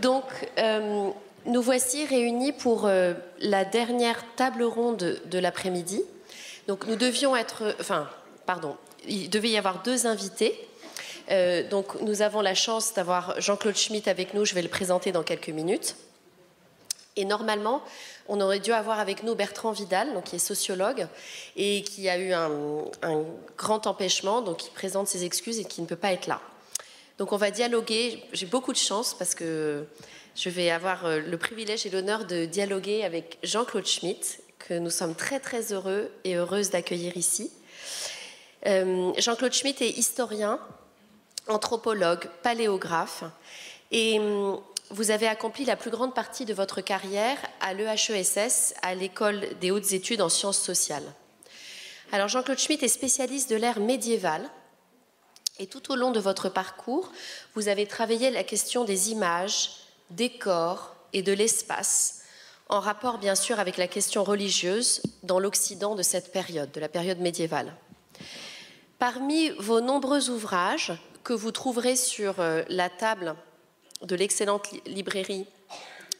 Donc, nous voici réunis pour la dernière table ronde de l'après-midi. Donc, nous devions être... il devait y avoir 2 invités. Donc, nous avons la chance d'avoir Jean-Claude Schmitt avec nous. Je vais le présenter dans quelques minutes. Et normalement, on aurait dû avoir avec nous Bertrand Vidal, donc, qui est sociologue, et qui a eu un grand empêchement, donc qui présente ses excuses et qui ne peut pas être là. Donc on va dialoguer. J'ai beaucoup de chance parce que je vais avoir le privilège et l'honneur de dialoguer avec Jean-Claude Schmitt, que nous sommes très très heureux et heureuses d'accueillir ici. Jean-Claude Schmitt est historien, anthropologue, paléographe, et vous avez accompli la plus grande partie de votre carrière à l'EHESS, à l'École des hautes études en sciences sociales. Alors Jean-Claude Schmitt est spécialiste de l'ère médiévale, et tout au long de votre parcours, vous avez travaillé la question des images, des corps et de l'espace, en rapport bien sûr avec la question religieuse dans l'Occident de cette période, de la période médiévale. Parmi vos nombreux ouvrages que vous trouverez sur la table de l'excellente librairie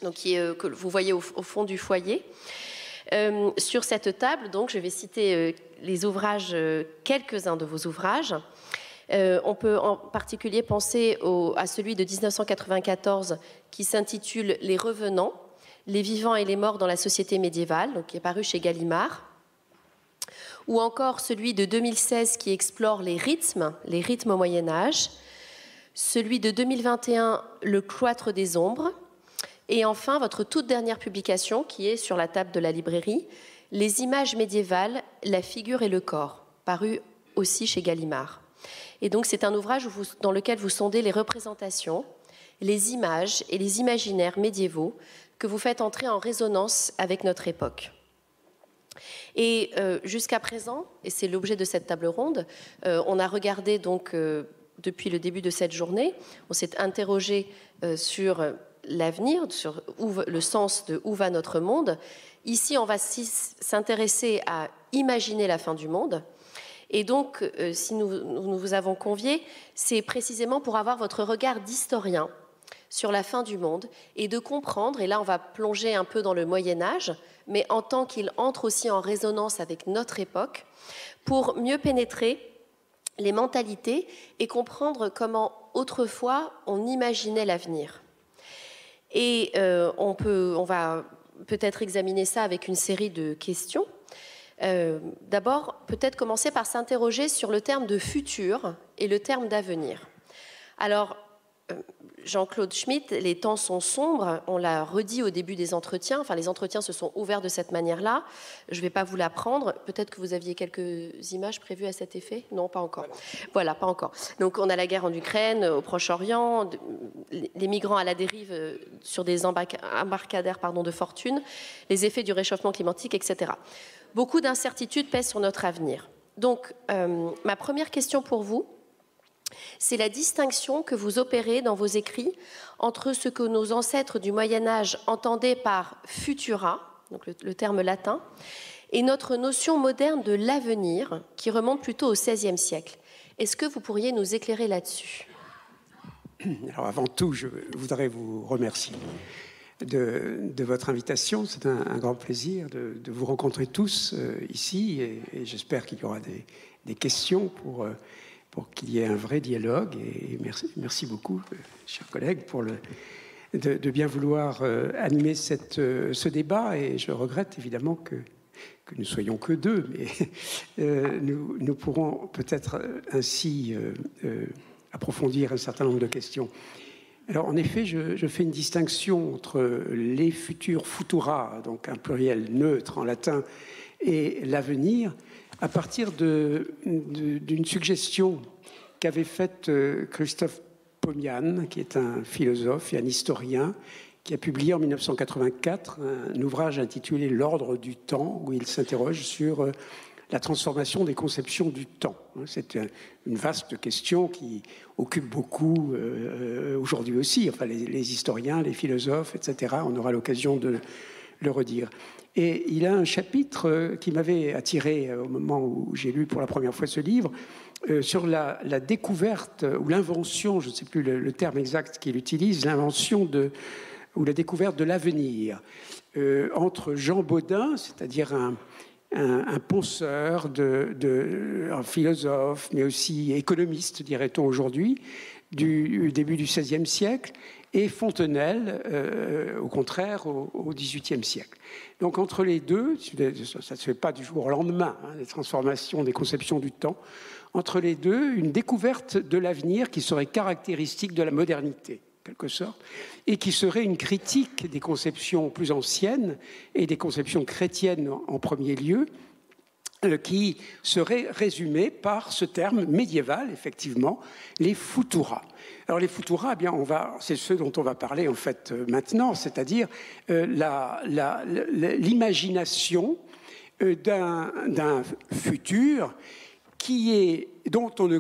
donc, que vous voyez au fond du foyer, sur cette table, donc, je vais citer les ouvrages, quelques-uns de vos ouvrages. On peut en particulier penser à celui de 1994 qui s'intitule « Les revenants, les vivants et les morts dans la société médiévale », donc qui est paru chez Gallimard, ou encore celui de 2016 qui explore les rythmes au Moyen-Âge, celui de 2021 « Le cloître des ombres », et enfin votre toute dernière publication qui est sur la table de la librairie « Les images médiévales, la figure et le corps », paru aussi chez Gallimard. Et donc c'est un ouvrage dans lequel vous sondez les représentations, les images et les imaginaires médiévaux que vous faites entrer en résonance avec notre époque. Et jusqu'à présent, et c'est l'objet de cette table ronde, on a regardé donc depuis le début de cette journée, on s'est interrogé sur l'avenir, sur le sens de où va notre monde. Ici, on va s'intéresser à imaginer la fin du monde. Et donc, si nous vous avons convié, c'est précisément pour avoir votre regard d'historien sur la fin du monde et de comprendre, et là on va plonger un peu dans le Moyen-Âge, mais en tant qu'il entre aussi en résonance avec notre époque, pour mieux pénétrer les mentalités et comprendre comment autrefois on imaginait l'avenir. Et on va peut-être examiner ça avec une série de questions. D'abord, peut-être commencer par s'interroger sur le terme de futur et le terme d'avenir. Alors, Jean-Claude Schmitt, les temps sont sombres, on l'a redit au début des entretiens, enfin les entretiens se sont ouverts de cette manière-là, je ne vais pas vous l'apprendre, peut-être que vous aviez quelques images prévues à cet effet? Non, pas encore. Voilà, pas encore. Donc on a la guerre en Ukraine, au Proche-Orient, les migrants à la dérive sur des embarcadères de fortune, les effets du réchauffement climatique, etc. Beaucoup d'incertitudes pèsent sur notre avenir. Donc, ma première question pour vous, c'est la distinction que vous opérez dans vos écrits entre ce que nos ancêtres du Moyen-Âge entendaient par futura, donc le terme latin, et notre notion moderne de l'avenir, qui remonte plutôt au XVIe siècle. Est-ce que vous pourriez nous éclairer là-dessus? Alors, avant tout, je voudrais vous remercier de votre invitation. C'est un grand plaisir de vous rencontrer tous ici, et j'espère qu'il y aura des questions pour qu'il y ait un vrai dialogue. Et merci beaucoup, chers collègues, de bien vouloir animer ce débat. Et je regrette évidemment que nous soyons que 2, mais nous pourrons peut-être ainsi approfondir un certain nombre de questions. Alors, en effet, je fais une distinction entre les futurs, futura, donc un pluriel neutre en latin, et l'avenir, à partir d'une suggestion qu'avait faite Christophe Pomian, qui est un philosophe et un historien, qui a publié en 1984 un ouvrage intitulé « L'ordre du temps », où il s'interroge sur la transformation des conceptions du temps. C'est une vaste question qui occupe beaucoup aujourd'hui aussi, enfin les historiens, les philosophes, etc. On aura l'occasion le redire. Et il a un chapitre qui m'avait attiré au moment où j'ai lu pour la première fois ce livre, sur la découverte ou l'invention, je ne sais plus le terme exact qu'il utilise, l'invention ou la découverte de l'avenir entre Jean Bodin, c'est-à-dire un penseur, un philosophe, mais aussi économiste, dirait-on aujourd'hui, du début du XVIe siècle, et Fontenelle, au contraire, au XVIIIe siècle. Donc entre les deux, ça ne se fait pas du jour au lendemain, hein, les transformations des conceptions du temps, entre les deux, une découverte de l'avenir qui serait caractéristique de la modernité, en quelque sorte, et qui serait une critique des conceptions plus anciennes et des conceptions chrétiennes en premier lieu, qui serait résumée par ce terme médiéval, effectivement, les futura. Alors les futura, eh bien, c'est ce dont on va parler en fait maintenant, c'est-à-dire l'imagination d'un futur dont on ne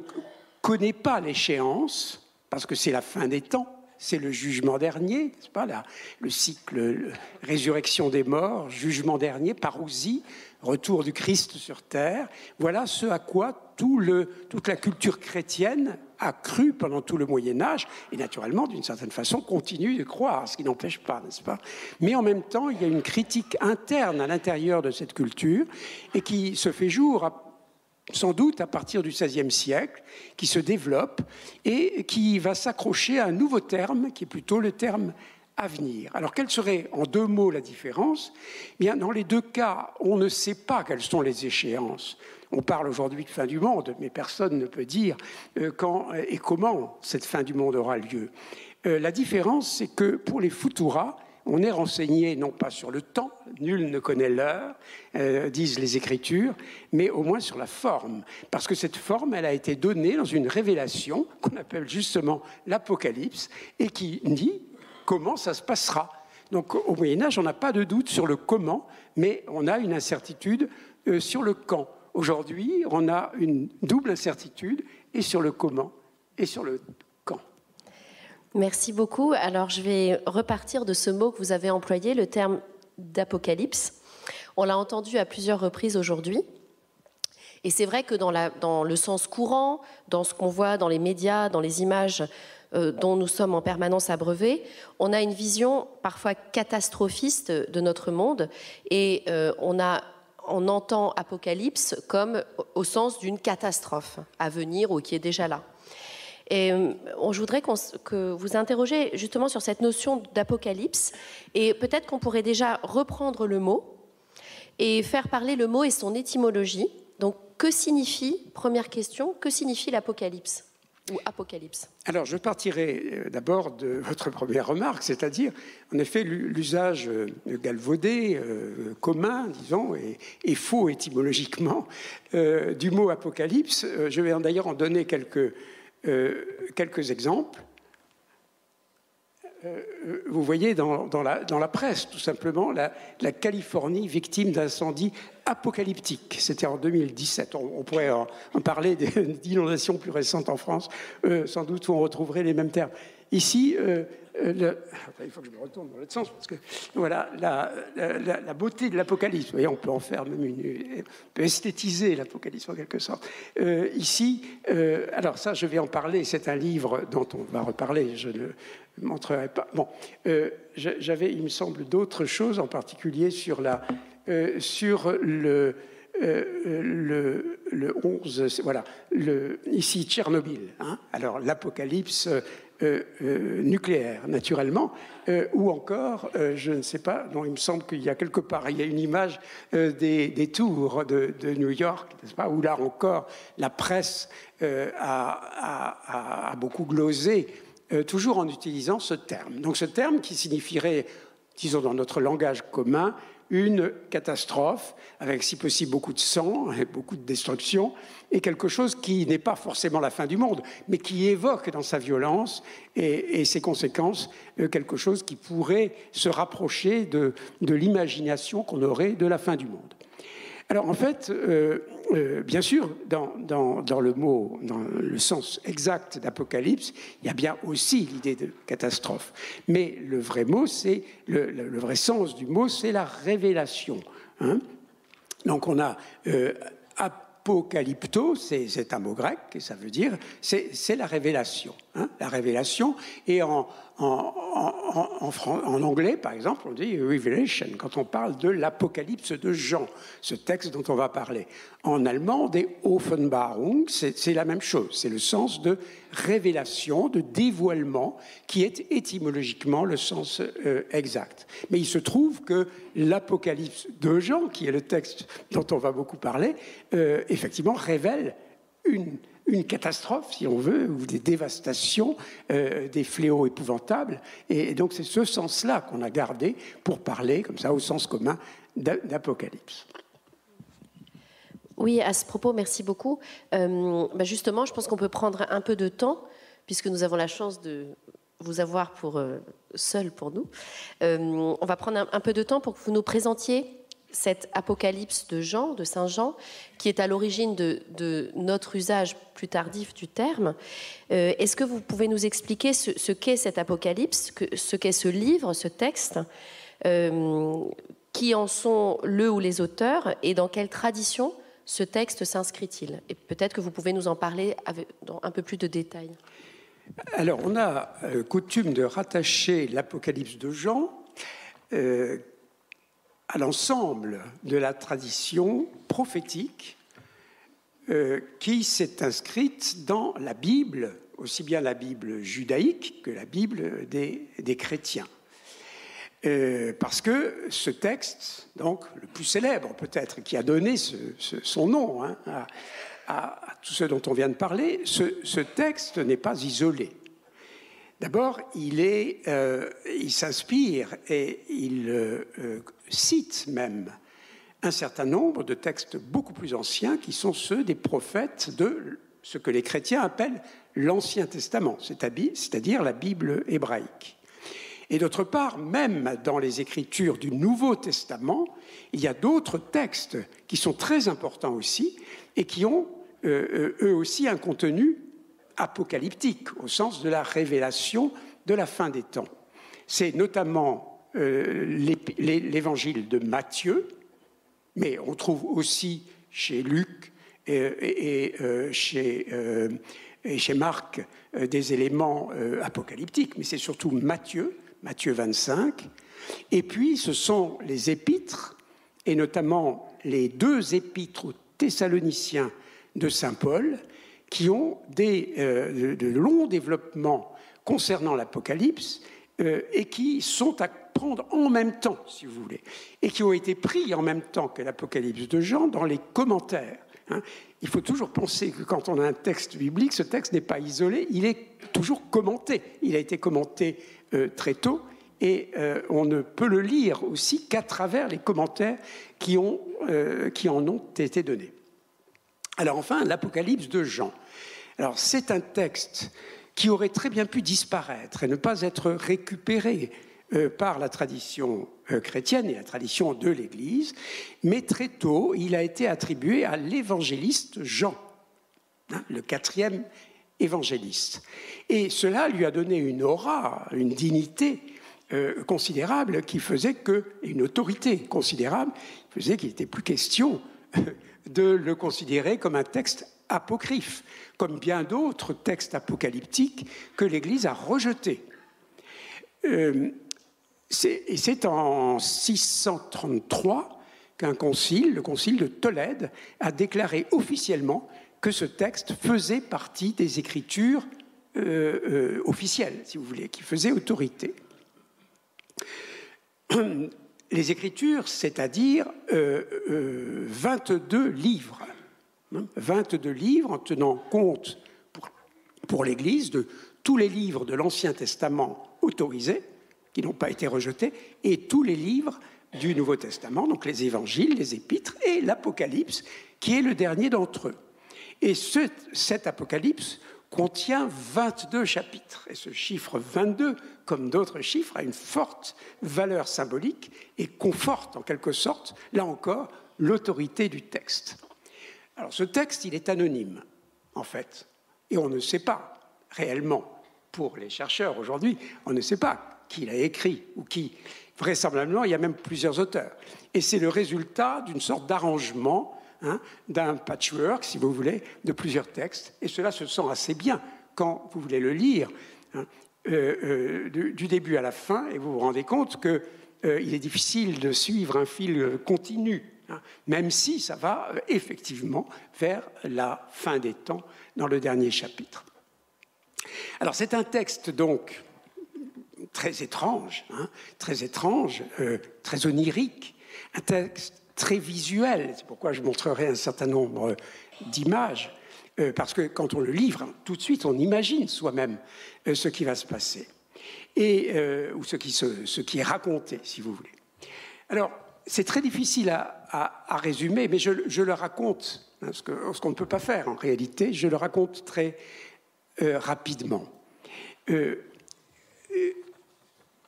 connaît pas l'échéance, parce que c'est la fin des temps, c'est le jugement dernier, n'est-ce pas, le cycle, résurrection des morts, jugement dernier, parousie, retour du Christ sur terre. Voilà ce à quoi toute la culture chrétienne a cru pendant tout le Moyen-Âge, et naturellement, d'une certaine façon, continue de croire, ce qui n'empêche pas, n'est-ce pas? Mais en même temps, il y a une critique interne à l'intérieur de cette culture, et qui se fait jour sans doute à partir du XVIe siècle, qui se développe et qui va s'accrocher à un nouveau terme, qui est plutôt le terme avenir. Alors, quelle serait en deux mots la différence? Eh bien, dans les deux cas, on ne sait pas quelles sont les échéances. On parle aujourd'hui de fin du monde, mais personne ne peut dire quand et comment cette fin du monde aura lieu. La différence, c'est que pour les futura, on est renseigné non pas sur le temps, nul ne connaît l'heure, disent les Écritures, mais au moins sur la forme. Parce que cette forme, elle a été donnée dans une révélation qu'on appelle justement l'Apocalypse et qui dit comment ça se passera. Donc au Moyen-Âge, on n'a pas de doute sur le comment, mais on a une incertitude sur le quand. Aujourd'hui, on a une double incertitude et sur le comment et sur le quand. Merci beaucoup. Alors, je vais repartir de ce mot que vous avez employé, le terme d'apocalypse. On l'a entendu à plusieurs reprises aujourd'hui. Et c'est vrai que dans le sens courant, dans ce qu'on voit dans les médias, dans les images dont nous sommes en permanence abreuvés, on a une vision parfois catastrophiste de notre monde. Et on entend apocalypse comme au sens d'une catastrophe à venir ou qui est déjà là. Et je voudrais que vous interrogiez justement sur cette notion d'apocalypse, et peut-être qu'on pourrait déjà reprendre le mot et faire parler le mot et son étymologie. Donc, que signifie, première question, que signifie l'apocalypse ou apocalypse? Alors, je partirai d'abord de votre première remarque, c'est-à-dire, en effet, l'usage galvaudé, commun, disons, et faux étymologiquement, du mot apocalypse. Je vais d'ailleurs en donner quelques exemples. Vous voyez dans la presse, tout simplement, la Californie victime d'incendie apocalyptique. C'était en 2017. On pourrait en parler d'inondations plus récentes en France, sans doute où on retrouverait les mêmes termes. Ici, il faut que je me retourne dans l'autre sens, parce que voilà, la beauté de l'apocalypse. Vous voyez, on peut en faire même on peut esthétiser l'apocalypse en quelque sorte. Ici, alors ça, je vais en parler. C'est un livre dont on va reparler. Je ne montrerai pas. Bon, j'avais, il me semble, d'autres choses, en particulier sur le 11, voilà, ici Tchernobyl. Hein, alors l'apocalypse nucléaire, naturellement, ou encore, je ne sais pas, non, il me semble qu'il y a quelque part, il y a une image des tours de New York, n'est-ce pas, où là encore, la presse a beaucoup glosé, toujours en utilisant ce terme. Donc ce terme qui signifierait, disons dans notre langage commun, une catastrophe, avec si possible beaucoup de sang et beaucoup de destruction, et quelque chose qui n'est pas forcément la fin du monde, mais qui évoque dans sa violence et ses conséquences quelque chose qui pourrait se rapprocher de l'imagination qu'on aurait de la fin du monde. Alors en fait, bien sûr, dans le mot, dans le sens exact d'Apocalypse, il y a bien aussi l'idée de catastrophe. Mais le vrai mot, c'est le vrai sens du mot, c'est la révélation. Hein. Donc on a apocalypto, c'est un mot grec, et ça veut dire c'est la révélation. Hein, la révélation, et en anglais, par exemple, on dit Revelation, quand on parle de l'Apocalypse de Jean, ce texte dont on va parler. En allemand, des Offenbarung, c'est la même chose, c'est le sens de révélation, de dévoilement, qui est étymologiquement le sens exact. Mais il se trouve que l'Apocalypse de Jean, qui est le texte dont on va beaucoup parler, effectivement révèle une catastrophe, si on veut, ou des dévastations, des fléaux épouvantables. Et donc c'est ce sens-là qu'on a gardé pour parler, comme ça, au sens commun d'Apocalypse. Oui, à ce propos, merci beaucoup. Justement, je pense qu'on peut prendre un peu de temps, puisque nous avons la chance de vous avoir seul pour nous. On va prendre un peu de temps pour que vous nous présentiez cet Apocalypse de Jean, de Saint Jean, qui est à l'origine de notre usage plus tardif du terme. Est-ce que vous pouvez nous expliquer ce qu'est cet Apocalypse, ce qu'est ce livre, ce texte, qui en sont le ou les auteurs, et dans quelle tradition ce texte s'inscrit-il? Et peut-être que vous pouvez nous en parler dans un peu plus de détails. Alors, on a coutume de rattacher l'Apocalypse de Jean à l'ensemble de la tradition prophétique qui s'est inscrite dans la Bible, aussi bien la Bible judaïque que la Bible des chrétiens. Parce que ce texte, donc le plus célèbre peut-être, qui a donné son nom hein, à tout ce dont on vient de parler, ce texte n'est pas isolé. D'abord, il s'inspire et il cite même un certain nombre de textes beaucoup plus anciens qui sont ceux des prophètes de ce que les chrétiens appellent l'Ancien Testament, c'est-à-dire la Bible hébraïque. Et d'autre part, même dans les écritures du Nouveau Testament, il y a d'autres textes qui sont très importants aussi et qui ont eux aussi un contenu apocalyptique, au sens de la révélation de la fin des temps. C'est notamment l'évangile de Matthieu, mais on trouve aussi chez Luc et chez Marc des éléments apocalyptiques, mais c'est surtout Matthieu 25, et puis ce sont les épîtres, et notamment les 2 épîtres aux Thessaloniciens de saint Paul, qui ont de longs développements concernant l'Apocalypse et qui sont à prendre en même temps, si vous voulez, et qui ont été pris en même temps que l'Apocalypse de Jean dans les commentaires. Hein. Il faut toujours penser que quand on a un texte biblique, ce texte n'est pas isolé, il est toujours commenté. Il a été commenté très tôt et on ne peut le lire aussi qu'à travers les commentaires qui en ont été donnés. Alors enfin, l'Apocalypse de Jean. Alors c'est un texte qui aurait très bien pu disparaître et ne pas être récupéré par la tradition chrétienne et la tradition de l'Église, mais très tôt, il a été attribué à l'évangéliste Jean, hein, le 4e évangéliste. Et cela lui a donné une aura, une dignité considérable qui faisait que, et une autorité considérable, qui faisait qu'il n'était plus question de le considérer comme un texte apocryphe, comme bien d'autres textes apocalyptiques que l'Église a rejetés. C'est en 633 qu'un concile, le concile de Tolède, a déclaré officiellement que ce texte faisait partie des écritures officielles, si vous voulez, qui faisaient autorité. Les écritures, c'est-à-dire 22 livres. 22 livres en tenant compte pour l'Église de tous les livres de l'Ancien Testament autorisés, qui n'ont pas été rejetés, et tous les livres du Nouveau Testament, donc les évangiles, les épîtres et l'Apocalypse, qui est le dernier d'entre eux. Et cet Apocalypse contient 22 chapitres. Et ce chiffre 22, comme d'autres chiffres, a une forte valeur symbolique et conforte en quelque sorte, là encore, l'autorité du texte. Alors ce texte, il est anonyme, en fait, et on ne sait pas réellement, pour les chercheurs aujourd'hui, on ne sait pas qui l'a écrit ou qui. Vraisemblablement, il y a même plusieurs auteurs. Et c'est le résultat d'une sorte d'arrangement, d'un patchwork, si vous voulez, de plusieurs textes. Et cela se sent assez bien quand vous voulez le lire, du début à la fin, et vous vous rendez compte qu'il est difficile de suivre un fil continu, même si ça va effectivement vers la fin des temps dans le dernier chapitre. Alors c'est un texte donc très étrange, très onirique, un texte très visuel. C'est pourquoi je montrerai un certain nombre d'images, parce que quand on le livre, tout de suite, on imagine soi-même ce qui va se passer, ou ce qui est raconté, si vous voulez. Alors, c'est très difficile à résumer, mais je le raconte, ce qu'on ne peut pas faire en réalité, je le raconte très rapidement.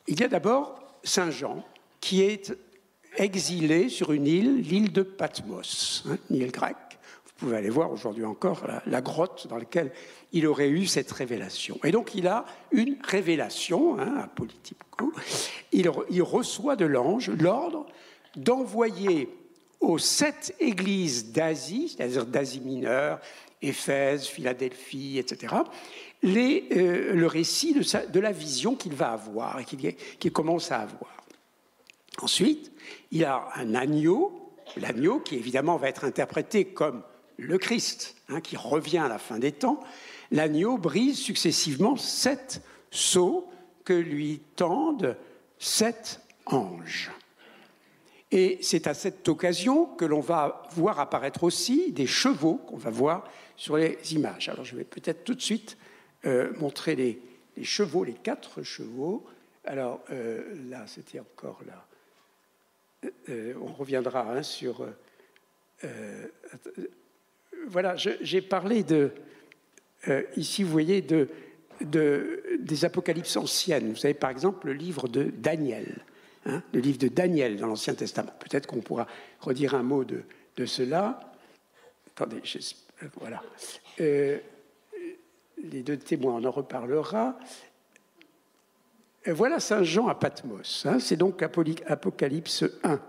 Il y a d'abord Saint Jean, qui est exilé sur une île, l'île de Patmos, une île grecque. Vous pouvez aller voir aujourd'hui encore la grotte dans laquelle il aurait eu cette révélation. Et donc il a une révélation, apolytico. Il reçoit de l'ange l'ordre d'envoyer aux 7 églises d'Asie, c'est-à-dire d'Asie mineure, Éphèse, Philadelphie, etc., le récit de la vision qu'il va avoir et qu'il commence à avoir. Ensuite, il y a un agneau, l'agneau qui évidemment va être interprété comme le Christ, qui revient à la fin des temps. L'agneau brise successivement 7 sceaux que lui tendent 7 anges. Et c'est à cette occasion que l'on va voir apparaître aussi des chevaux qu'on va voir sur les images. Alors je vais peut-être tout de suite montrer les chevaux, les 4 chevaux. Alors là, c'était encore là. On reviendra sur... voilà, j'ai parlé ici, vous voyez, des apocalypses anciennes. Vous savez, par exemple, le livre de Daniel. Le livre de Daniel dans l'Ancien Testament. Peut-être qu'on pourra redire un mot de cela. Attendez, voilà. Les 2 témoins, on en reparlera. Voilà Saint Jean à Patmos. C'est donc Apocalypse 1.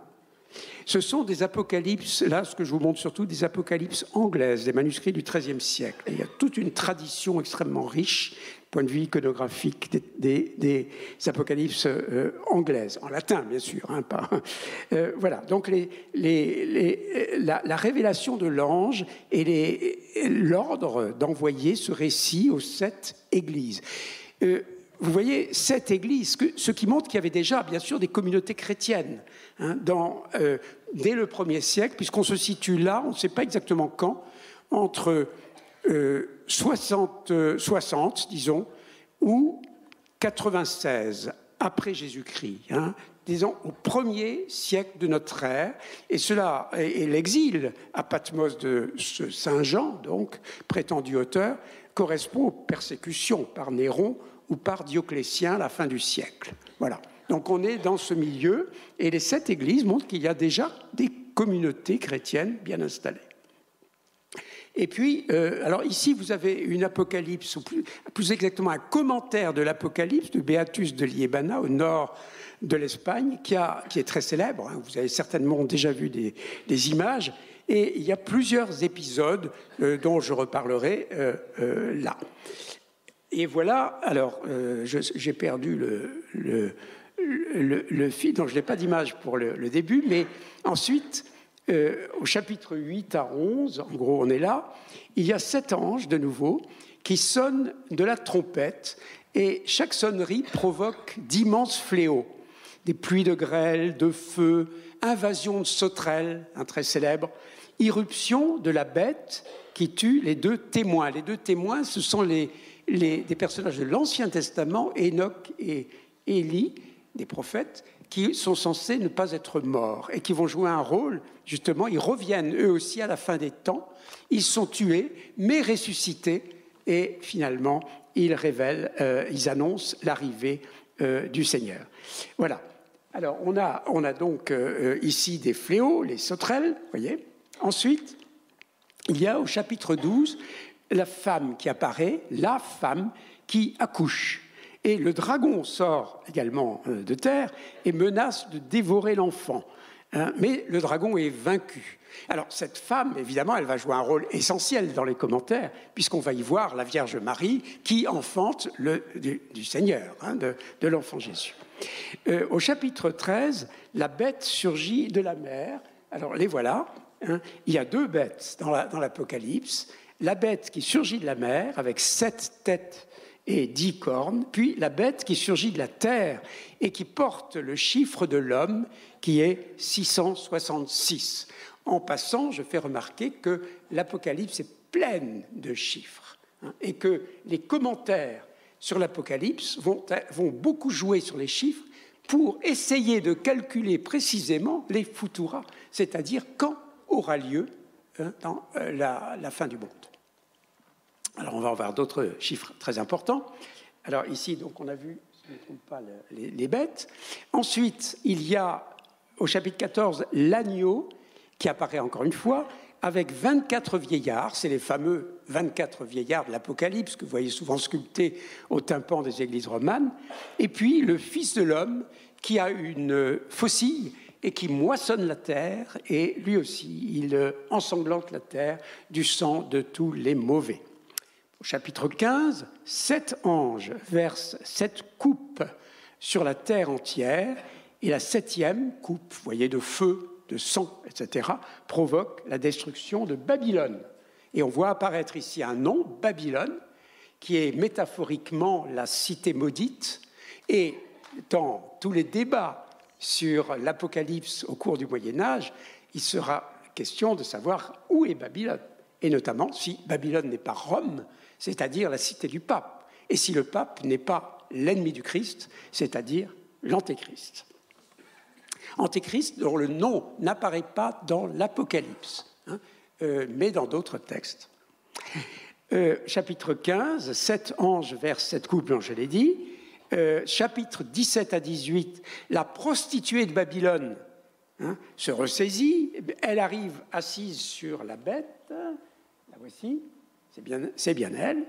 Ce sont des apocalypses, là, ce que je vous montre surtout, des apocalypses anglaises, des manuscrits du XIIIe siècle. Et il y a toute une tradition extrêmement riche, du point de vue iconographique, des apocalypses anglaises, en latin, bien sûr. Voilà, donc la révélation de l'ange et l'ordre d'envoyer ce récit aux 7 églises. Vous voyez, 7 églises, ce qui montre qu'il y avait déjà, bien sûr, des communautés chrétiennes dès le 1er siècle, puisqu'on se situe là, on ne sait pas exactement quand, entre 60, disons, ou 96 après Jésus-Christ, disons au 1er siècle de notre ère, et l'exil à Patmos de ce Saint Jean, donc prétendu auteur, correspond aux persécutions par Néron ou par Dioclétien à la fin du siècle. Voilà. Donc on est dans ce milieu, et les 7 églises montrent qu'il y a déjà des communautés chrétiennes bien installées. Et puis, alors ici, vous avez une apocalypse, ou plus exactement un commentaire de l'apocalypse de Beatus de Liébana, au nord de l'Espagne, qui est très célèbre. Vous avez certainement déjà vu des images, et il y a plusieurs épisodes dont je reparlerai là. Et voilà, alors j'ai perdu le fil, donc je n'ai pas d'image pour le début, mais ensuite, au chapitre 8 à 11, en gros on est là, il y a 7 anges de nouveau qui sonnent de la trompette, et chaque sonnerie provoque d'immenses fléaux, des pluies de grêle, de feu, invasion de sauterelles, un très célèbre, irruption de la bête qui tue les 2 témoins. Les 2 témoins, ce sont des personnages de l'Ancien Testament, Enoch et Élie, des prophètes, qui sont censés ne pas être morts et qui vont jouer un rôle, justement, ils reviennent eux aussi à la fin des temps, ils sont tués, mais ressuscités, et finalement, ils annoncent l'arrivée du Seigneur. Voilà. Alors, on a donc ici des fléaux, les sauterelles, vous voyez. Ensuite, il y a au chapitre 12 la femme qui apparaît, la femme qui accouche. Et le dragon sort également de terre et menace de dévorer l'enfant. Mais le dragon est vaincu. Alors, cette femme, évidemment, elle va jouer un rôle essentiel dans les commentaires, puisqu'on va y voir la Vierge Marie qui enfante du Seigneur, de l'enfant Jésus. Au chapitre 13, la bête surgit de la mer. Alors, les voilà. Il y a 2 bêtes dans l'Apocalypse. La bête qui surgit de la mer, avec 7 têtes et 10 cornes, puis la bête qui surgit de la terre et qui porte le chiffre de l'homme, qui est 666. En passant, je fais remarquer que l'Apocalypse est pleine de chiffres, et que les commentaires sur l'Apocalypse vont beaucoup jouer sur les chiffres pour essayer de calculer précisément les futura, c'est-à-dire quand aura lieu dans la fin du monde. Alors, on va voir d'autres chiffres très importants. Alors, ici, donc, on a vu, si je ne me trompe pas, les bêtes. Ensuite, il y a, au chapitre 14, l'agneau, qui apparaît encore une fois, avec 24 vieillards. C'est les fameux 24 vieillards de l'Apocalypse, que vous voyez souvent sculptés au tympan des églises romanes. Et puis, le Fils de l'homme, qui a une faucille et qui moissonne la terre, et lui aussi, il ensanglante la terre du sang de tous les mauvais. Au chapitre 15, 7 anges versent 7 coupes sur la terre entière, et la 7e coupe, vous voyez, de feu, de sang, etc., provoque la destruction de Babylone. Et on voit apparaître ici un nom, Babylone, qui est métaphoriquement la cité maudite. Et dans tous les débats sur l'Apocalypse au cours du Moyen-Âge, il sera question de savoir où est Babylone, et notamment si Babylone n'est pas Rome, c'est-à-dire la cité du pape, et si le pape n'est pas l'ennemi du Christ, c'est-à-dire l'Antéchrist. Antéchrist dont le nom n'apparaît pas dans l'Apocalypse, mais dans d'autres textes. Chapitre 15, 7 anges versent 7 coupes, je l'ai dit. Chapitre 17 à 18, la prostituée de Babylone se ressaisit, elle arrive assise sur la bête, la voici, c'est bien elle,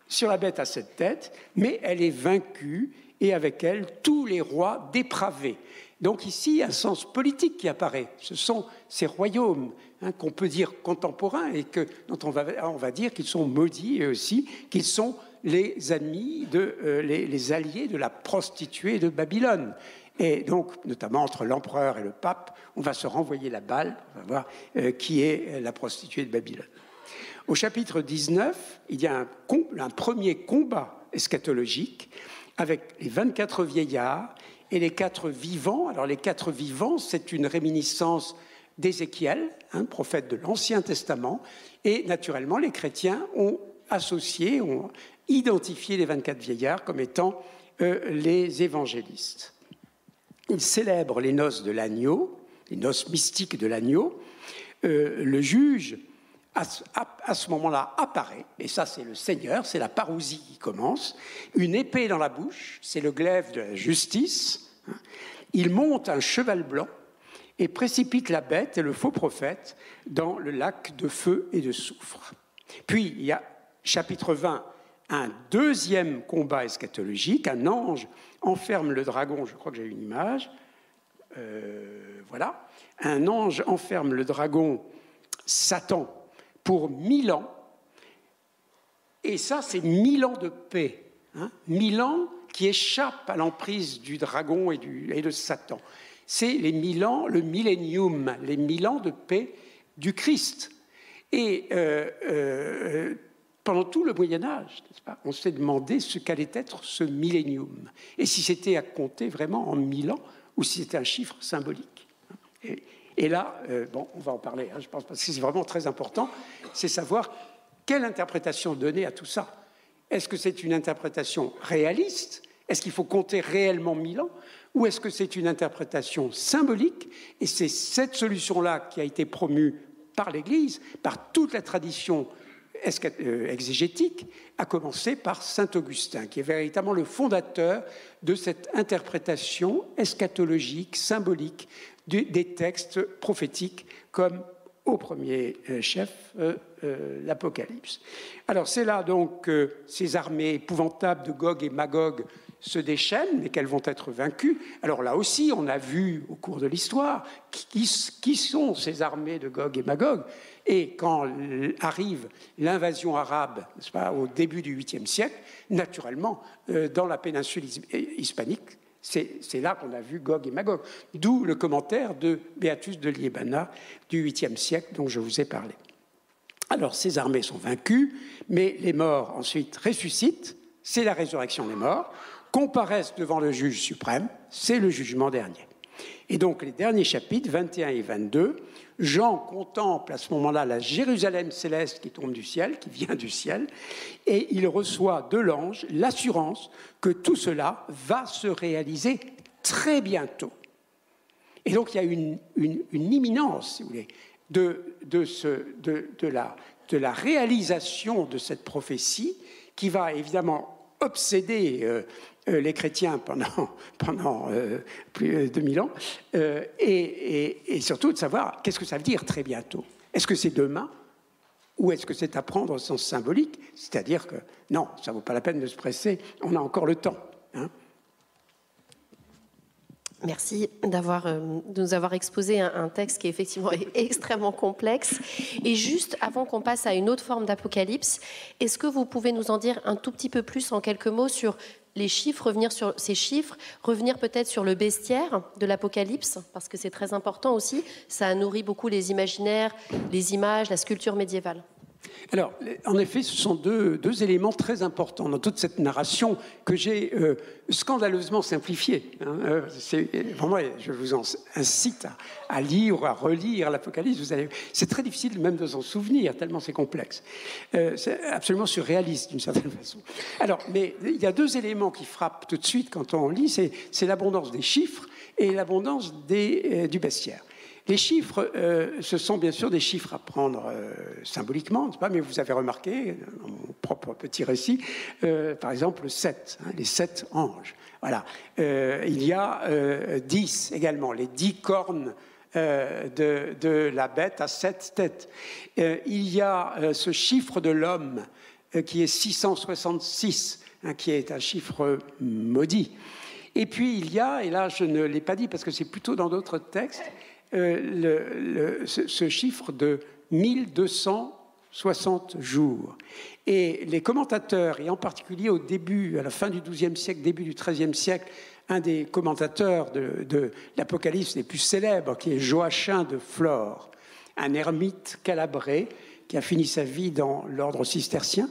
sur la bête à 7 têtes, mais elle est vaincue, et avec elle tous les rois dépravés. Donc ici, il y a un sens politique qui apparaît. Ce sont ces royaumes qu'on peut dire contemporains et dont on va dire qu'ils sont maudits, et aussi qu'ils sont les ennemis, les alliés de la prostituée de Babylone. Et donc, notamment entre l'empereur et le pape, on va se renvoyer la balle, on va voir qui est la prostituée de Babylone. Au chapitre 19, il y a un premier combat eschatologique avec les 24 vieillards et les 4 vivants. Alors les 4 vivants, c'est une réminiscence d'Ézéchiel, prophète de l'Ancien Testament, et naturellement les chrétiens ont identifié les 24 vieillards comme étant les évangélistes. Ils célèbrent les noces de l'agneau, les noces mystiques de l'agneau. Le juge, à ce moment-là, apparaît, et ça c'est le Seigneur, c'est la parousie qui commence, une épée dans la bouche, c'est le glaive de la justice. Il monte un cheval blanc et précipite la bête et le faux prophète dans le lac de feu et de soufre. Puis il y a, chapitre 20, un deuxième combat eschatologique, un ange enferme le dragon, je crois que j'ai une image, voilà, un ange enferme le dragon Satan pour 1000 ans, et ça c'est 1000 ans de paix, 1000 ans qui échappent à l'emprise du dragon et de Satan. C'est les 1000 ans, le millénium, les 1000 ans de paix du Christ. Et pendant tout le Moyen-Âge, n'est-ce pas, on s'est demandé ce qu'allait être ce millénium, et si c'était à compter vraiment en 1000 ans, ou si c'était un chiffre symbolique. Et là, on va en parler, je pense, parce que c'est vraiment très important, c'est savoir quelle interprétation donner à tout ça. Est-ce que c'est une interprétation réaliste? Est-ce qu'il faut compter réellement 1000 ans? Ou est-ce que c'est une interprétation symbolique? Et c'est cette solution-là qui a été promue par l'Église, par toute la tradition exégétique, à commencer par saint Augustin, qui est véritablement le fondateur de cette interprétation eschatologique, symbolique des textes prophétiques, comme au premier chef l'Apocalypse. Alors c'est là donc que ces armées épouvantables de Gog et Magog se déchaînent, mais qu'elles vont être vaincues. Alors là aussi, on a vu au cours de l'histoire qui sont ces armées de Gog et Magog. Et quand arrive l'invasion arabe, n'est-ce pas, au début du 8e siècle, naturellement, dans la péninsule hispanique, c'est là qu'on a vu Gog et Magog. D'où le commentaire de Beatus de Liébana du 8e siècle dont je vous ai parlé. Alors, ces armées sont vaincues, mais les morts ensuite ressuscitent, c'est la résurrection des morts, comparaissent devant le juge suprême, c'est le jugement dernier. Et donc, les derniers chapitres, 21 et 22, Jean contemple à ce moment-là la Jérusalem céleste qui tombe du ciel, qui vient du ciel, et il reçoit de l'ange l'assurance que tout cela va se réaliser très bientôt. Et donc, il y a une imminence, si vous voulez, de la réalisation de cette prophétie qui va évidemment obséder les chrétiens pendant plus de 2000 ans, et surtout de savoir qu'est-ce que ça veut dire très bientôt. Est-ce que c'est demain ou est-ce que c'est à prendre au sens symbolique? C'est-à-dire que non, ça ne vaut pas la peine de se presser, on a encore le temps. Hein. Merci de nous avoir exposé un texte qui est effectivement extrêmement complexe. Et juste avant qu'on passe à une autre forme d'apocalypse, est-ce que vous pouvez nous en dire un tout petit peu plus en quelques mots sur les chiffres, revenir sur ces chiffres, revenir peut-être sur le bestiaire de l'Apocalypse, parce que c'est très important aussi, ça nourrit beaucoup les imaginaires, les images, la sculpture médiévale. Alors, en effet, ce sont deux éléments très importants dans toute cette narration que j'ai scandaleusement simplifiée. Hein. Vraiment, je vous incite à lire ou à relire l'Apocalypse. C'est très difficile même de s'en souvenir, tellement c'est complexe. C'est absolument surréaliste, d'une certaine façon. Alors, mais il y a deux éléments qui frappent tout de suite quand on lit, c'est l'abondance des chiffres et l'abondance du bestiaire. Les chiffres, ce sont bien sûr des chiffres à prendre symboliquement, n'est-ce pas, mais vous avez remarqué, dans mon propre petit récit, par exemple, 7, les 7 anges. Voilà. Il y a 10 également, les 10 cornes de la bête à 7 têtes. Il y a ce chiffre de l'homme qui est 666, qui est un chiffre maudit. Et puis il y a, et là je ne l'ai pas dit parce que c'est plutôt dans d'autres textes, ce chiffre de 1260 jours. Et les commentateurs, et en particulier au début, à la fin du XIIe siècle, début du XIIIe siècle, un des commentateurs de l'Apocalypse les plus célèbres, qui est Joachim de Flore, un ermite calabré qui a fini sa vie dans l'ordre cistercien,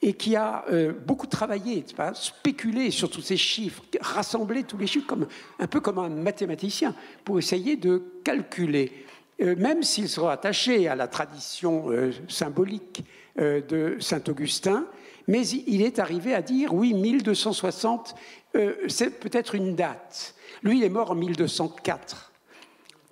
et qui a beaucoup travaillé, spéculé sur tous ces chiffres, rassemblé tous les chiffres un peu comme un mathématicien, pour essayer de calculer, même s'il sera attaché à la tradition symbolique de saint Augustin, mais il est arrivé à dire, oui, 1260, c'est peut-être une date. Lui, il est mort en 1204.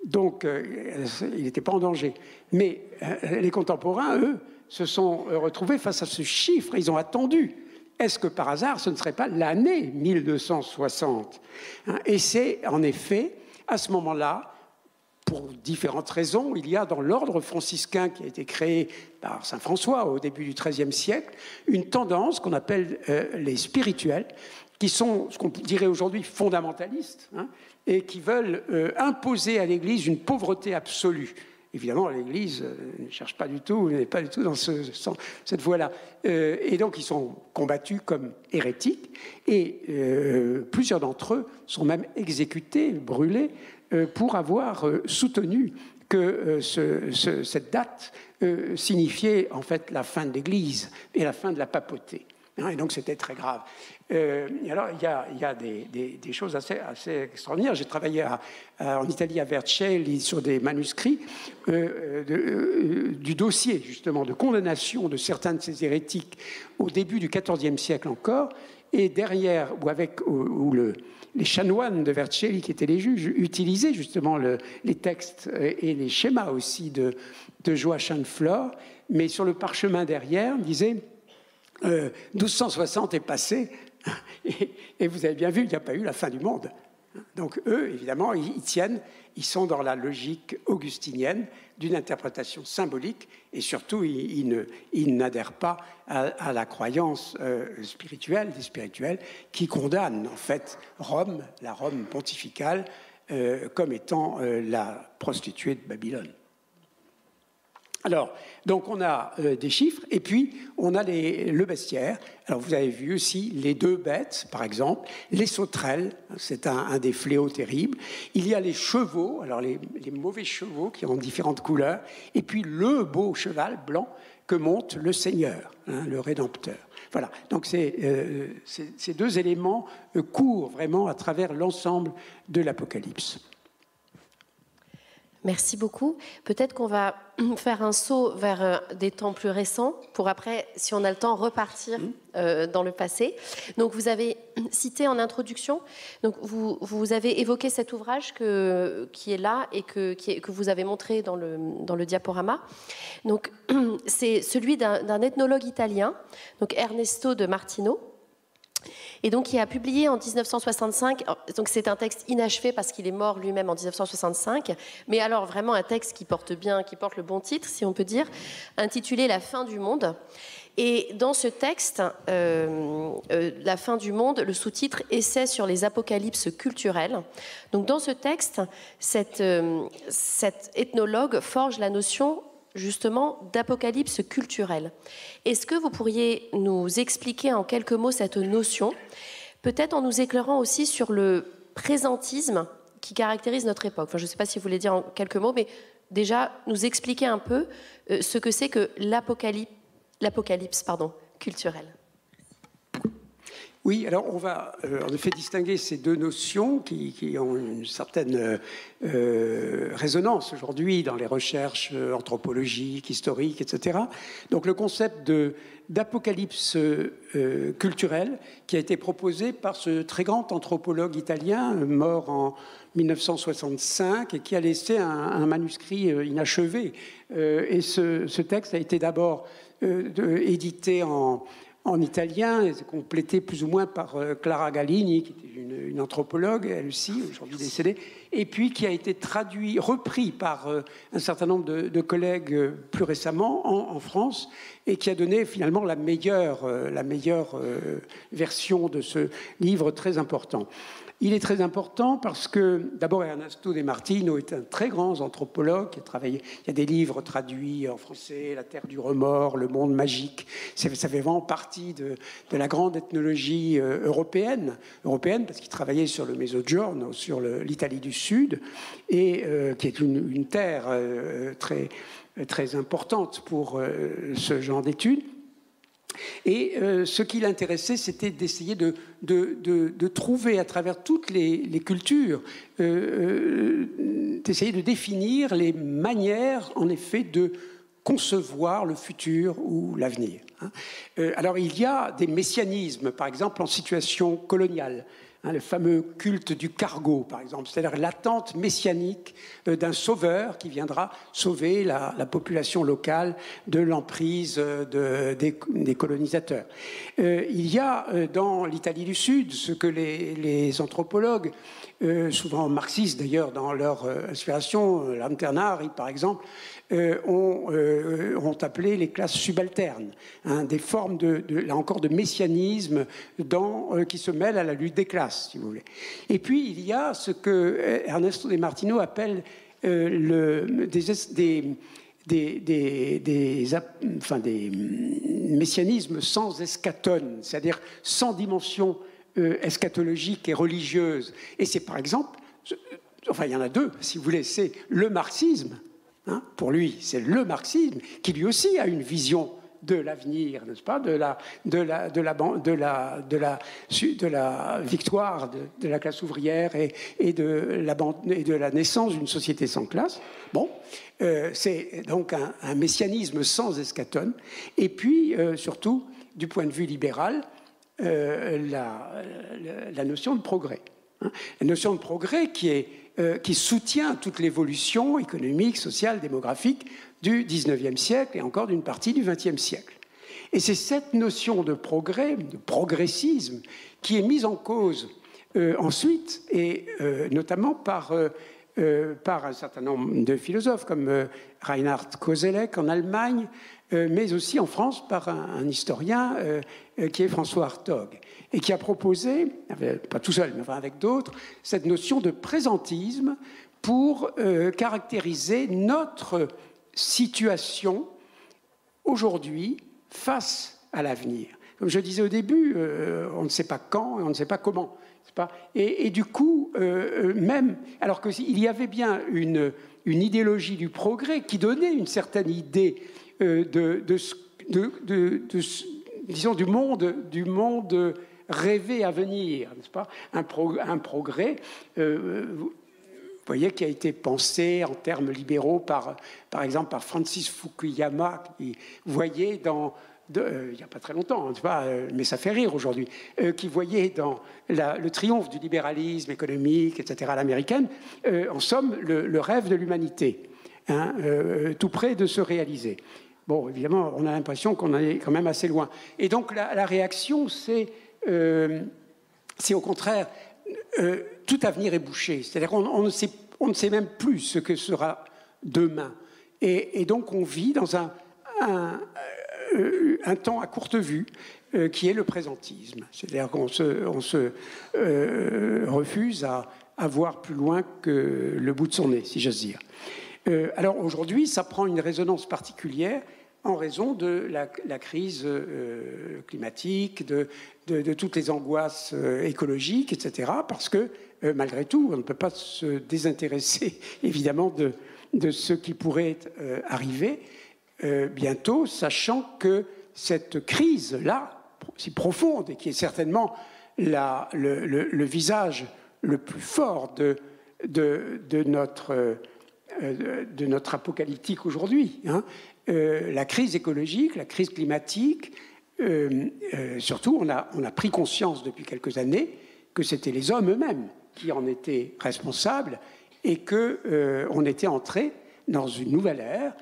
Donc, il n'était pas en danger. Mais les contemporains, eux, se sont retrouvés face à ce chiffre. Ils ont attendu. Est-ce que par hasard, ce ne serait pas l'année 1260 ? Et c'est en effet, à ce moment-là, pour différentes raisons, il y a dans l'ordre franciscain qui a été créé par saint François au début du XIIIe siècle, une tendance qu'on appelle les spirituels, qui sont ce qu'on dirait aujourd'hui fondamentalistes, et qui veulent imposer à l'Église une pauvreté absolue. Évidemment, l'Église ne cherche pas du tout, n'est pas du tout dans cette voie-là. Et donc, ils sont combattus comme hérétiques, et plusieurs d'entre eux sont même exécutés, brûlés, pour avoir soutenu que cette date signifiait en fait la fin de l'Église et la fin de la papauté. Et donc, c'était très grave. Et alors, il y a des choses assez extraordinaires. J'ai travaillé en Italie, à Vercelli, sur des manuscrits du dossier, justement, de condamnation de certains de ces hérétiques au début du XIVe siècle encore. et derrière, les chanoines de Vercelli, qui étaient les juges, utilisaient justement les textes et les schémas aussi de Joachim Flore, mais sur le parchemin derrière, on disait 1260 est passé, et vous avez bien vu, il n'y a pas eu la fin du monde. Donc eux, évidemment, ils sont dans la logique augustinienne d'une interprétation symbolique, et surtout, ils n'adhèrent pas à la croyance spirituelle, des spirituels, qui condamnent en fait Rome, la Rome pontificale, comme étant la prostituée de Babylone. Alors, donc on a des chiffres, et puis on a le bestiaire. Alors vous avez vu aussi les deux bêtes, par exemple, les sauterelles, c'est un des fléaux terribles. Il y a les chevaux, alors les mauvais chevaux qui ont différentes couleurs, et puis le beau cheval blanc que monte le Seigneur, le Rédempteur. Voilà, donc ces deux éléments courent vraiment à travers l'ensemble de l'Apocalypse. Merci beaucoup. Peut-être qu'on va faire un saut vers des temps plus récents pour après, si on a le temps, repartir dans le passé. Donc, vous avez cité en introduction, donc vous avez évoqué cet ouvrage qui est là et que vous avez montré dans le diaporama. Donc, c'est celui d'un ethnologue italien, donc Ernesto de Martino, et donc qui a publié en 1965, donc c'est un texte inachevé parce qu'il est mort lui-même en 1965, mais alors vraiment un texte qui porte le bon titre, si on peut dire, intitulé « La fin du monde ». Et dans ce texte, La fin du monde, le sous-titre « Essai sur les apocalypses culturelles ». Donc dans ce texte, cet ethnologue forge la notion justement d'apocalypse culturelle. Est-ce que vous pourriez nous expliquer en quelques mots cette notion, peut-être en nous éclairant aussi sur le présentisme qui caractérise notre époque? Enfin, je ne sais pas si vous voulez dire en quelques mots, mais déjà nous expliquer un peu ce que c'est que l'apocalypse culturelle. Oui, alors on va en effet distinguer ces deux notions qui ont une certaine résonance aujourd'hui dans les recherches anthropologiques, historiques, etc. Donc le concept d'apocalypse culturelle qui a été proposé par ce très grand anthropologue italien mort en 1965 et qui a laissé un manuscrit inachevé. Et ce texte a été d'abord édité en italien, et complété plus ou moins par Clara Gallini, qui était une anthropologue, elle aussi, aujourd'hui décédée, et puis qui a été repris par un certain nombre de collègues plus récemment en France, et qui a donné finalement la meilleure version de ce livre très important. Il est très important parce que, d'abord, Ernesto de Martino est un très grand anthropologue qui a travaillé. Il y a des livres traduits en français, La Terre du remords, Le monde magique. Ça fait vraiment partie de la grande ethnologie européenne parce qu'il travaillait sur le Mezzogiorno, sur l'Italie du Sud, et qui est une terre très, très importante pour ce genre d'études. Et ce qui l'intéressait, c'était d'essayer de trouver à travers toutes les cultures, d'essayer de définir les manières, en effet, de concevoir le futur ou l'avenir. Alors, il y a des messianismes, par exemple, en situation coloniale. Le fameux culte du cargo, par exemple, c'est-à-dire l'attente messianique d'un sauveur qui viendra sauver la population locale de l'emprise des colonisateurs. Il y a dans l'Italie du Sud ce que les anthropologues, souvent marxistes d'ailleurs dans leur inspiration, Lanternari par exemple, ont appelé les classes subalternes, des formes là encore de messianisme qui se mêlent à la lutte des classes, si vous voulez. Et puis il y a ce que Ernesto de Martino appelle des messianismes sans eschatone, c'est-à-dire sans dimension eschatologique et religieuse. Et c'est par exemple, enfin il y en a deux, si vous voulez, c'est le marxisme. Pour lui, c'est le marxisme qui lui aussi a une vision de l'avenir, n'est-ce pas, de la victoire de la classe ouvrière et de la naissance d'une société sans classe. Bon, c'est donc un messianisme sans eschatone. Et puis, surtout, du point de vue libéral, la notion de progrès. Hein. La notion de progrès qui soutient toute l'évolution économique, sociale, démographique du XIXe siècle et encore d'une partie du XXe siècle. Et c'est cette notion de progrès, de progressisme, qui est mise en cause ensuite, et notamment par un certain nombre de philosophes comme Reinhard Koselleck en Allemagne, mais aussi en France par un historien qui est François Hartog, et qui a proposé, pas tout seul, mais enfin avec d'autres, cette notion de présentisme pour caractériser notre situation aujourd'hui face à l'avenir. Comme je disais au début, on ne sait pas quand et on ne sait pas comment. Et du coup, même, alors qu'il y avait bien une idéologie du progrès qui donnait une certaine idée disons, du monde rêvé à venir, n'est-ce pas ? Un progrès, vous voyez, qui a été pensé en termes libéraux par exemple par Francis Fukuyama, qui voyait il n'y a pas très longtemps, mais ça fait rire aujourd'hui, qui voyait dans le triomphe du libéralisme économique, etc., à l'américaine, en somme, le rêve de l'humanité, hein, tout près de se réaliser. Bon, évidemment, on a l'impression qu'on en est quand même assez loin. Et donc, la réaction, c'est au contraire, tout avenir est bouché. C'est-à-dire qu'on ne sait même plus ce que sera demain. Et donc, on vit dans un temps à courte vue qui est le présentisme. C'est-à-dire qu'on se refuse à voir plus loin que le bout de son nez, si j'ose dire. Alors aujourd'hui, ça prend une résonance particulière en raison de la crise climatique, de toutes les angoisses écologiques, etc. Parce que, malgré tout, on ne peut pas se désintéresser, évidemment, de ce qui pourrait arriver bientôt, sachant que cette crise-là, si profonde, et qui est certainement le visage le plus fort de notre apocalyptique aujourd'hui, hein, la crise écologique, la crise climatique, surtout on a pris conscience depuis quelques années que c'était les hommes eux-mêmes qui en étaient responsables et qu'on était entré dans une nouvelle ère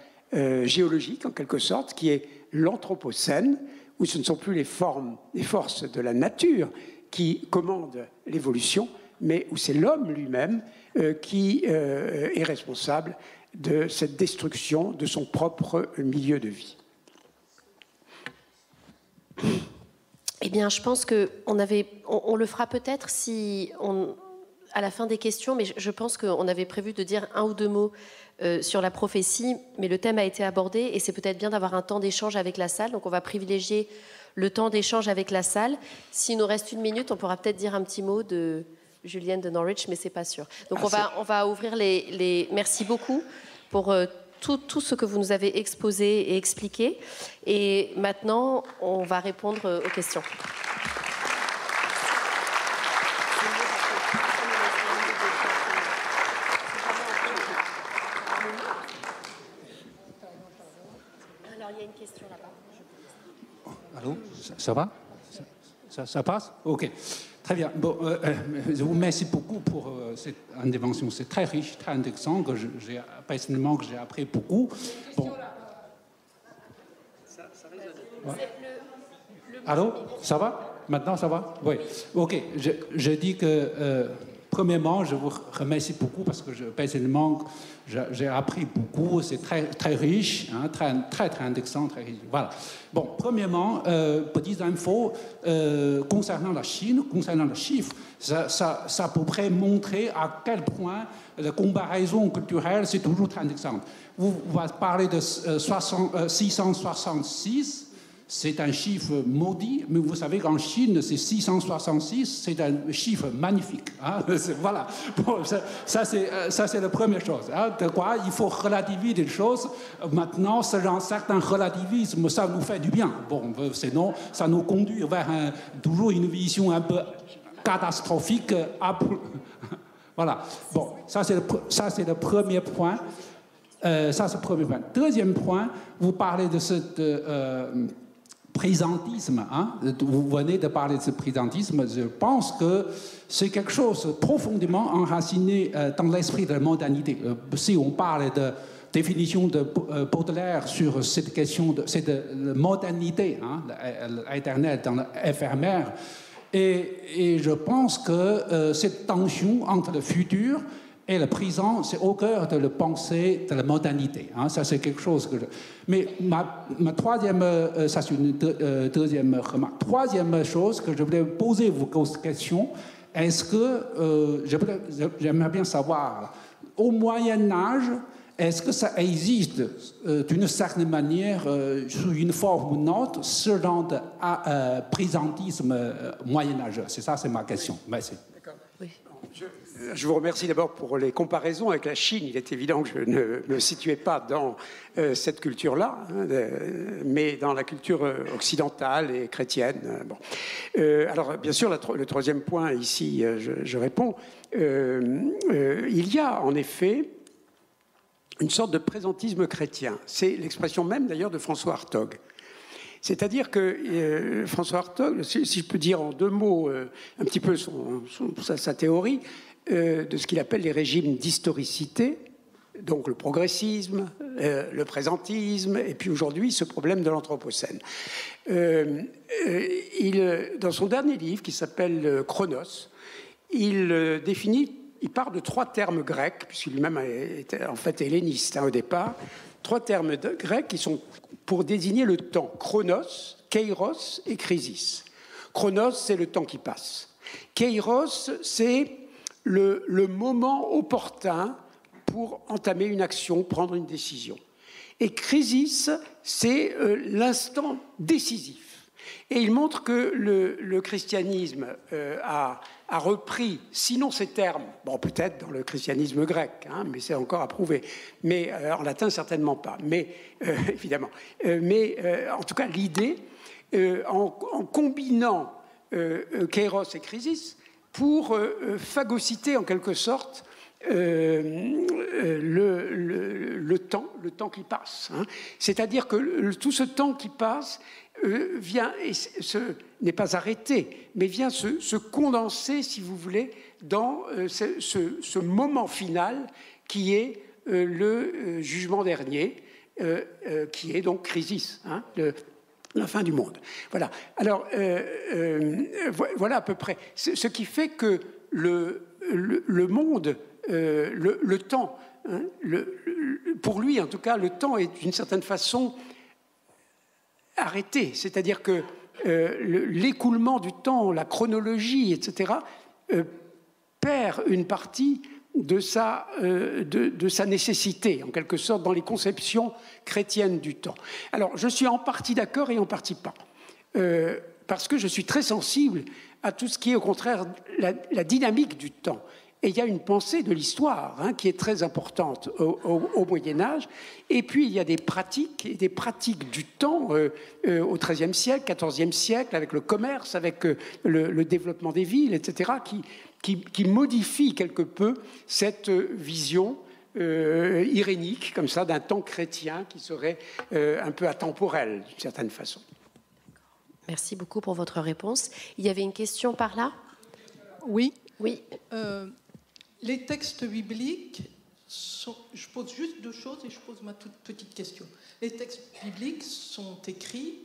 géologique, en quelque sorte, qui est l'anthropocène, où ce ne sont plus les forces de la nature qui commandent l'évolution, mais où c'est l'homme lui-même qui est responsable de cette destruction de son propre milieu de vie. Eh bien, je pense qu'on le fera peut-être à la fin des questions, mais je pense qu'on avait prévu de dire un ou deux mots sur la prophétie, mais le thème a été abordé et c'est peut-être bien d'avoir un temps d'échange avec la salle. Donc on va privilégier le temps d'échange avec la salle. S'il nous reste une minute, on pourra peut-être dire un petit mot de Julienne de Norwich, mais c'est pas sûr. Donc on va ouvrir les... Merci beaucoup pour tout ce que vous nous avez exposé et expliqué. Et maintenant, on va répondre aux questions. Alors, il y a une question là-bas. Allô, ça va? Ça passe? OK. Très bien. Bon, je vous remercie beaucoup pour cette intervention. C'est très riche, très intéressant. Personnellement, j'ai appris beaucoup. Bon. Ouais. Allô? Ça va? Maintenant, ça va? Oui. OK. Je dis que, premièrement, je vous remercie beaucoup parce que personnellement, j'ai appris beaucoup. C'est très, très riche, hein, très, très intéressant, très riche. Voilà. Bon, premièrement, petites infos concernant la Chine, concernant le chiffre, ça pourrait montrer à quel point la comparaison culturelle, c'est toujours très intéressant. Vous parlez de 666, c'est un chiffre maudit, mais vous savez qu'en Chine, c'est 666, c'est un chiffre magnifique. Hein, voilà. Bon, ça c'est la première chose. Hein, de quoi il faut relativiser les choses. Maintenant, ce genre certain relativisme, ça nous fait du bien. Bon, sinon, ça nous conduit vers toujours une vision un peu catastrophique. Voilà. Bon, ça c'est le premier point. Ça c'est le premier point. Deuxième point, vous parlez de cette présentisme, hein, vous venez de parler de ce présentisme, je pense que c'est quelque chose profondément enraciné dans l'esprit de la modernité. Si on parle de définition de Baudelaire sur cette question de cette modernité, hein, éternelle dans l'éphémère, et je pense que cette tension entre le futur et le présent, c'est au cœur de la pensée de la modernité. Hein, ça, c'est quelque chose que... Mais ma troisième... ça, c'est une deuxième remarque. Troisième chose que je voulais poser vos questions, est-ce que... j'aimerais bien savoir, au Moyen-Âge, est-ce que ça existe d'une certaine manière, sous une forme ou une autre, ce genre de présentisme moyenâgeux? C'est ça, c'est ma question. Merci. D'accord. Oui. Je vous remercie d'abord pour les comparaisons avec la Chine. Il est évident que je ne me situais pas dans cette culture-là, hein, mais dans la culture occidentale et chrétienne. Bon. Alors, bien sûr, le troisième point, ici, je réponds. Il y a, en effet, une sorte de présentisme chrétien. C'est l'expression même, d'ailleurs, de François Hartog. C'est-à-dire que François Hartog, si je peux dire en deux mots un petit peu sa théorie, de ce qu'il appelle les régimes d'historicité, donc le progressisme, le présentisme, et puis aujourd'hui ce problème de l'anthropocène. Dans son dernier livre, qui s'appelle Chronos, il part de trois termes grecs, puisqu'il lui-même était en fait helléniste au départ, trois termes grecs qui sont pour désigner le temps: chronos, kairos et krisis. Chronos, c'est le temps qui passe. Kairos, c'est le moment opportun pour entamer une action, prendre une décision. Et krisis, c'est l'instant décisif. Et il montre que le christianisme a repris, sinon ces termes, bon, peut-être dans le christianisme grec, hein, mais c'est encore à prouver, mais en latin certainement pas, mais évidemment. Mais en tout cas, l'idée, en combinant kairos et krisis, pour phagocyter en quelque sorte le temps qui passe. Hein. C'est-à-dire que tout ce temps qui passe vient, et n'est pas arrêté, mais vient se condenser, si vous voulez, dans ce moment final qui est le jugement dernier, qui est donc crisis, hein, la fin du monde. Voilà. Alors, voilà à peu près. Ce qui fait que le monde, le temps, hein, pour lui en tout cas, le temps est d'une certaine façon arrêté. C'est-à-dire que l'écoulement du temps, la chronologie, etc., perd une partie de sa nécessité, en quelque sorte, dans les conceptions chrétiennes du temps. Alors, je suis en partie d'accord et en partie pas, parce que je suis très sensible à tout ce qui est, au contraire, la dynamique du temps. Et il y a une pensée de l'histoire, hein, qui est très importante au Moyen-Âge. Et puis, il y a des pratiques du temps au XIIIe siècle, XIVe siècle, avec le commerce, avec le développement des villes, etc., qui modifient quelque peu cette vision irénique, comme ça, d'un temps chrétien qui serait un peu atemporel, d'une certaine façon. Merci beaucoup pour votre réponse. Il y avait une question par là ? Oui. Oui. Les textes bibliques sont... Je pose juste deux choses et je pose ma toute petite question. Les textes bibliques sont écrits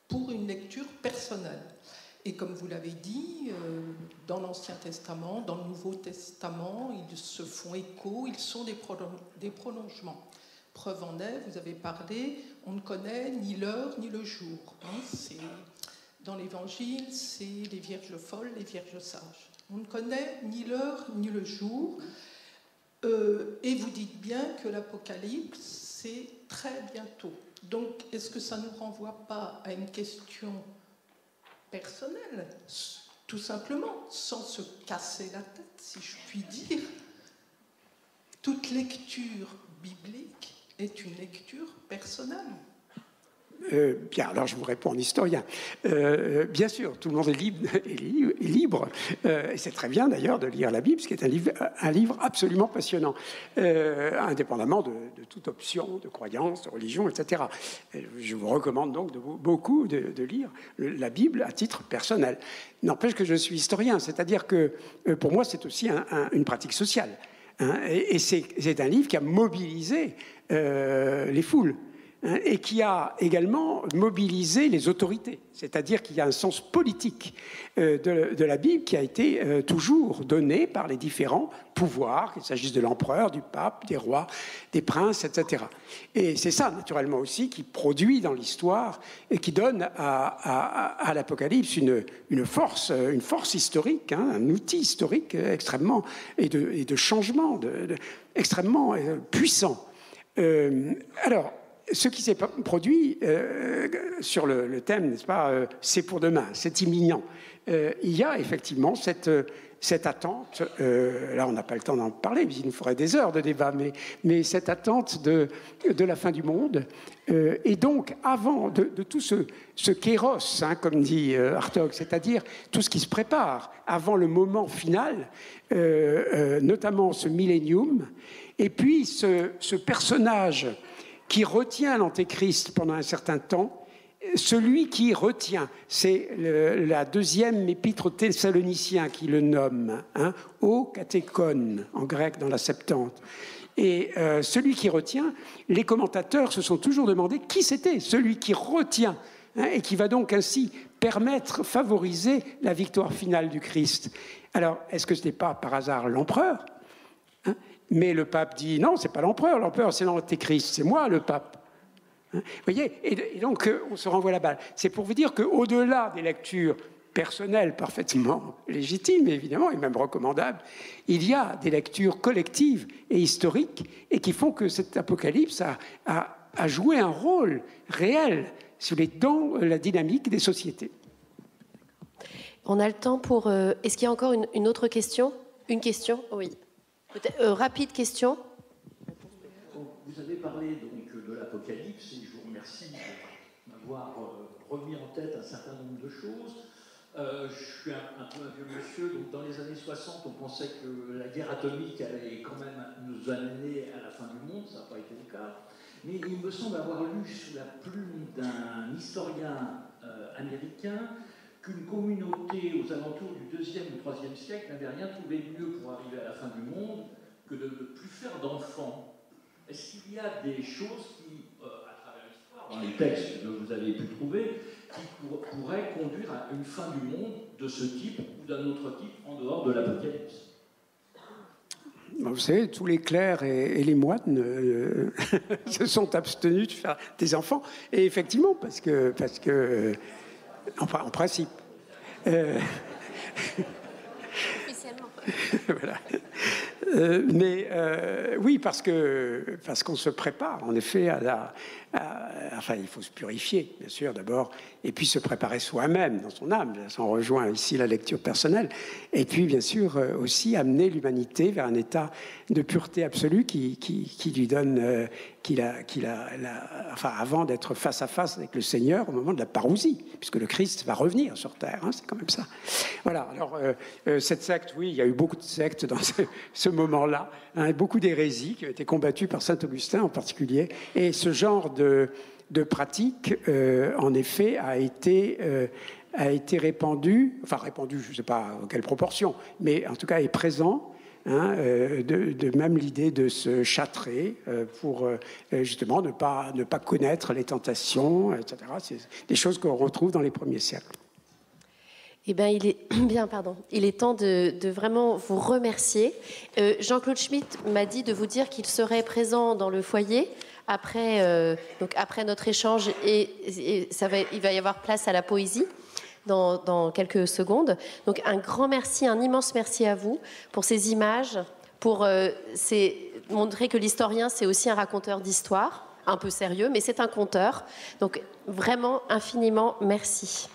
pour une lecture personnelle. Et comme vous l'avez dit, dans l'Ancien Testament, dans le Nouveau Testament, ils se font écho, ils sont des prolongements. Preuve en est, vous avez parlé, on ne connaît ni l'heure ni le jour. Hein, dans l'Évangile, c'est les vierges folles, les vierges sages. On ne connaît ni l'heure ni le jour. Et vous dites bien que l'Apocalypse, c'est très bientôt. Donc, est-ce que ça ne nous renvoie pas à une question personnelle, tout simplement, sans se casser la tête, si je puis dire? Toute lecture biblique est une lecture personnelle. Bien, alors je vous réponds en historien. Bien sûr, tout le monde est libre, et c'est très bien d'ailleurs de lire la Bible, ce qui est un livre absolument passionnant, indépendamment de toute option, de croyance, de religion, etc. Je vous recommande donc beaucoup de lire la Bible à titre personnel. N'empêche que je suis historien, c'est-à-dire que pour moi c'est aussi une pratique sociale. Hein, et c'est un livre qui a mobilisé les foules. Et qui a également mobilisé les autorités. C'est-à-dire qu'il y a un sens politique de la Bible qui a été toujours donné par les différents pouvoirs, qu'il s'agisse de l'empereur, du pape, des rois, des princes, etc. Et c'est ça, naturellement aussi, qui produit dans l'histoire et qui donne à l'Apocalypse une force historique, hein, un outil historique extrêmement, et de changement extrêmement puissant. Alors, ce qui s'est produit sur le thème, n'est-ce pas, c'est pour demain, c'est imminent. Il y a effectivement cette attente, là on n'a pas le temps d'en parler, il nous faudrait des heures de débat, mais cette attente de la fin du monde. Et donc, avant de tout ce kéros, hein, comme dit Hartog, c'est-à-dire tout ce qui se prépare avant le moment final, notamment ce millénium, et puis ce personnage qui retient l'Antéchrist pendant un certain temps, celui qui retient, c'est la deuxième épître aux Thessaloniciens qui le nomme, hein, au katékon, en grec dans la Septante. Et celui qui retient, les commentateurs se sont toujours demandé qui c'était, celui qui retient, hein, et qui va donc ainsi favoriser la victoire finale du Christ. Alors, est-ce que ce n'est pas par hasard l'empereur, hein? Mais le pape dit non, c'est pas l'empereur c'est l'antéchrist, c'est moi le pape. Hein, vous voyez, et donc on se renvoie la balle. C'est pour vous dire qu'au-delà des lectures personnelles parfaitement légitimes, évidemment, et même recommandables, il y a des lectures collectives et historiques et qui font que cet apocalypse a joué un rôle réel dans la dynamique des sociétés. On a le temps pour... Est-ce qu'il y a encore une autre question? Une question? Oui. Rapide question. Vous avez parlé donc de l'Apocalypse et je vous remercie de m'avoir remis en tête un certain nombre de choses. Je suis un peu un vieux monsieur, donc dans les années 60, on pensait que la guerre atomique allait quand même nous amener à la fin du monde, ça n'a pas été le cas. Mais il me semble avoir lu sous la plume d'un historien américain qu'une communauté aux alentours du 2e ou 3e siècle n'avait rien trouvé de mieux pour arriver à la fin du monde que de ne plus faire d'enfants. Est-ce qu'il y a des choses qui, à travers l'histoire, dans les textes que vous avez pu trouver, qui pourraient conduire à une fin du monde de ce type ou d'un autre type en dehors de l'Apocalypse? Vous savez, tous les clercs et les moines se sont abstenus de faire des enfants. Et effectivement, parce que en principe. Officiellement. Voilà. Mais oui, parce qu'on se prépare, en effet, enfin, il faut se purifier, bien sûr, d'abord, et puis se préparer soi-même dans son âme. Ça en rejoint ici la lecture personnelle. Et puis, bien sûr, aussi amener l'humanité vers un état de pureté absolue qui lui donne, enfin, avant d'être face à face avec le Seigneur au moment de la parousie, puisque le Christ va revenir sur terre, hein, c'est quand même ça. Voilà, alors, cette secte, oui, il y a eu beaucoup de sectes dans ce moment-là, hein, beaucoup d'hérésies qui ont été combattues par saint Augustin en particulier, et ce genre de pratique, en effet, a été répandu, je ne sais pas en quelle proportion, mais en tout cas est présent, hein, de même l'idée de se châtrer pour justement ne pas connaître les tentations, etc. C'est des choses qu'on retrouve dans les premiers siècles. Eh bien, il est temps de vraiment vous remercier. Jean-Claude Schmitt m'a dit de vous dire qu'il serait présent dans le foyer après notre échange et il va y avoir place à la poésie dans quelques secondes. Donc un grand merci, un immense merci à vous pour ces images, pour montrer que l'historien, c'est aussi un raconteur d'histoire, un peu sérieux, mais c'est un conteur. Donc vraiment, infiniment merci.